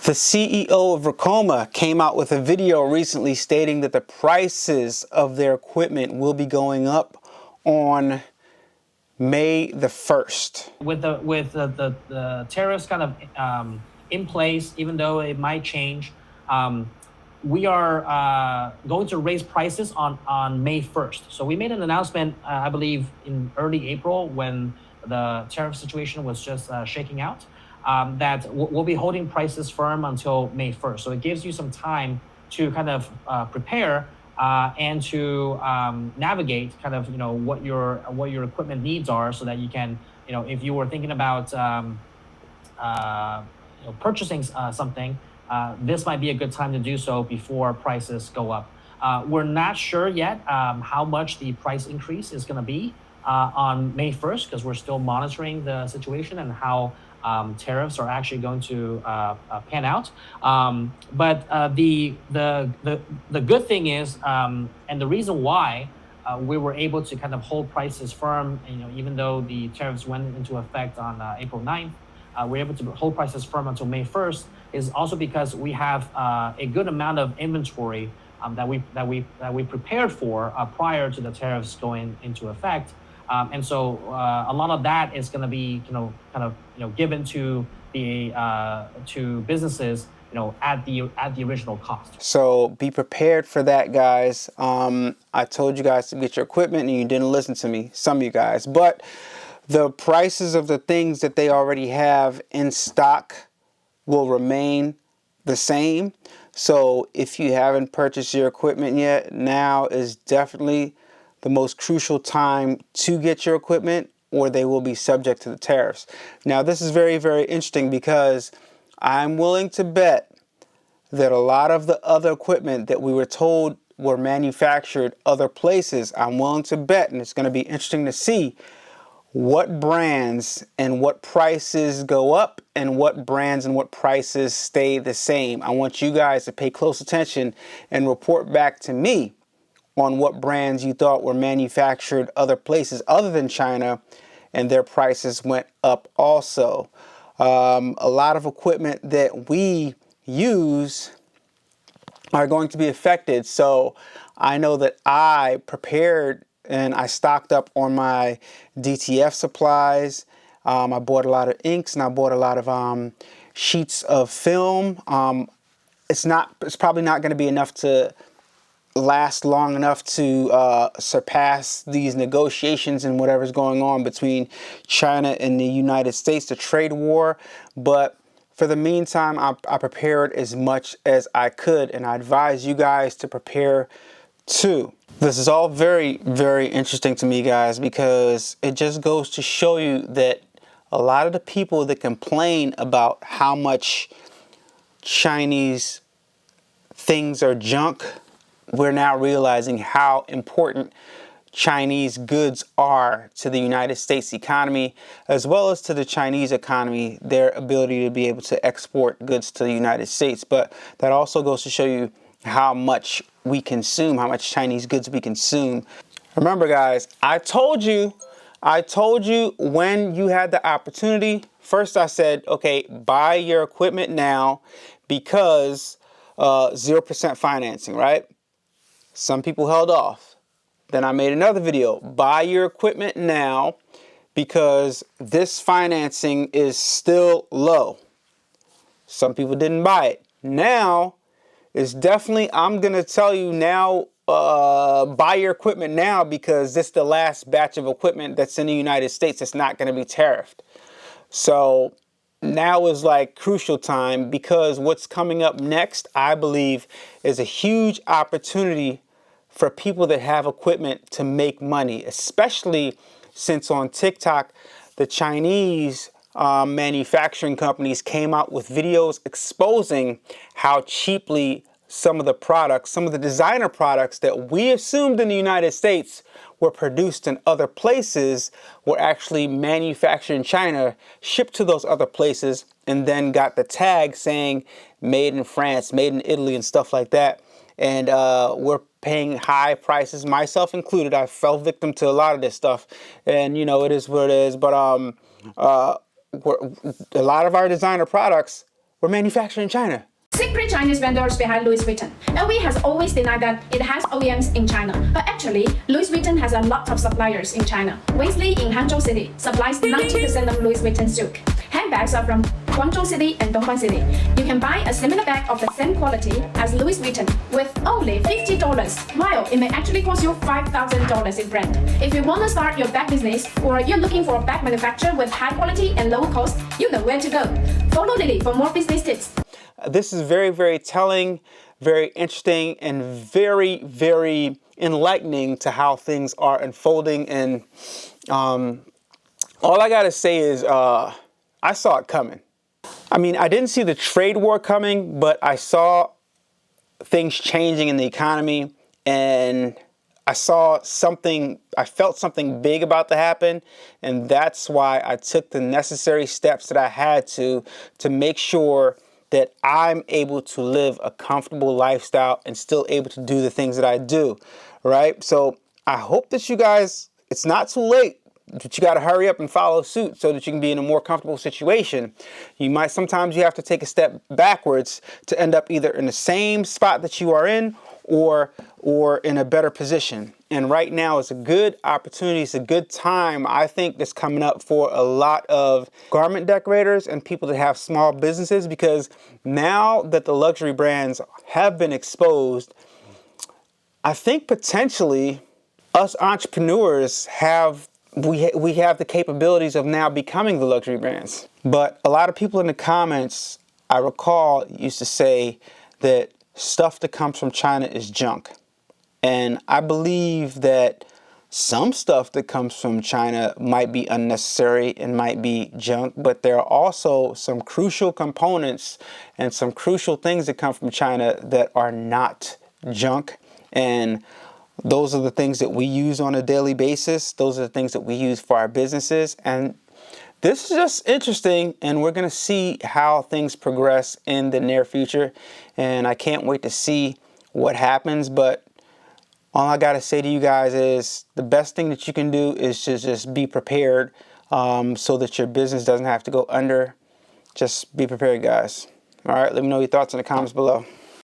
The CEO of Ricoma came out with a video recently stating that the prices of their equipment will be going up on May the 1st. With the tariffs kind of in place, even though it might change, we are going to raise prices on May 1st. So we made an announcement, I believe, in early April when the tariff situation was just shaking out, that we'll be holding prices firm until May 1st. So it gives you some time to kind of prepare and to navigate kind of, what your equipment needs are, so that you can, if you were thinking about purchasing something, this might be a good time to do so before prices go up. We're not sure yet how much the price increase is going to be on May 1st, because we're still monitoring the situation and how tariffs are actually going to pan out. But the good thing is, and the reason why we were able to kind of hold prices firm, even though the tariffs went into effect on April 9th, we're able to hold prices firm until May 1st, is also because we have a good amount of inventory that we prepared for prior to the tariffs going into effect. And so a lot of that is going to be, given to the to businesses, at the original cost. So be prepared for that, guys. I told you guys to get your equipment and you didn't listen to me, some of you guys. But the prices of the things that they already have in stock will remain the same. So if you haven't purchased your equipment yet, now is definitely the most crucial time to get your equipment, or they will be subject to the tariffs. Now, this is very, very interesting, because I'm willing to bet that a lot of the other equipment that we were told were manufactured other places, I'm willing to bet, and it's going to be interesting to see what brands and what prices go up and what brands and what prices stay the same. I want you guys to pay close attention and report back to me on what brands you thought were manufactured other places other than China and their prices went up also. A lot of equipment that we use are going to be affected. So I know that I prepared and I stocked up on my DTF supplies. I bought a lot of inks and I bought a lot of sheets of film. It's probably not going to be enough to last long enough to surpass these negotiations and whatever's going on between China and the United States, the trade war. But for the meantime, I prepared as much as I could, and I advise you guys to prepare too. This is all very, very interesting to me, guys, because it just goes to show you that a lot of the people that complain about how much Chinese things are junk, we're now realizing how important Chinese goods are to the United States economy, as well as to the Chinese economy, their ability to be able to export goods to the United States. But that also goes to show you how much we consume, how much Chinese goods we consume. Remember, guys, I told you when you had the opportunity. First, I said, okay, buy your equipment now because 0% financing, right? Some people held off. Then I made another video. Buy your equipment now because this financing is still low. Some people didn't buy it. Now, it's definitely, I'm going to tell you now, buy your equipment now because this is the last batch of equipment that's in the United States that's not going to be tariffed. So now is like crucial time, because what's coming up next, I believe, is a huge opportunity for people that have equipment to make money, especially since on TikTok, the Chinese manufacturing companies came out with videos exposing how cheaply some of the designer products that we assumed in the United States were produced in other places were actually manufactured in China, shipped to those other places, and then got the tag saying made in France, made in Italy, and stuff like that. And we're paying high prices, myself included. I fell victim to a lot of this stuff, and it is what it is. But a lot of our designer products were manufactured in China. Secret Chinese vendors behind Louis Vuitton. LV has always denied that it has OEMs in China, but actually, Louis Vuitton has a lot of suppliers in China. Wesley in Hangzhou City supplies 90% of Louis Vuitton silk. Handbags are from Guangzhou City and Dongguan City. You can buy a similar bag of the same quality as Louis Vuitton with only $50, while it may actually cost you $5,000 in brand. If you want to start your bag business or you're looking for a bag manufacturer with high quality and low cost, you know where to go. Follow Lily for more business tips. This is very, very telling, very interesting, and very, very enlightening to how things are unfolding. And all I gotta say is I saw it coming. I mean, I didn't see the trade war coming, but I saw things changing in the economy, and I felt something big about to happen, and that's why I took the necessary steps that I had to make sure that I'm able to live a comfortable lifestyle and still able to do the things that I do, right? So I hope that you guys, it's not too late, but you got to hurry up and follow suit so that you can be in a more comfortable situation. Sometimes you have to take a step backwards to end up either in the same spot that you are in or in a better position. And right now is a good opportunity. It's a good time, I think, that's coming up for a lot of garment decorators and people that have small businesses, because now that the luxury brands have been exposed, I think potentially us entrepreneurs we have the capabilities of now becoming the luxury brands. But a lot of people in the comments, I recall, used to say that stuff that comes from China is junk. And I believe that some stuff that comes from China might be unnecessary and might be junk, but there are also some crucial components and some crucial things that come from China that are not junk. And those are the things that we use on a daily basis. Those are the things that we use for our businesses. And this is just interesting, and we're going to see how things progress in the near future. And I can't wait to see what happens. But all I got to say to you guys is the best thing that you can do is to just be prepared so that your business doesn't have to go under. Just be prepared, guys. All right, let me know your thoughts in the comments below.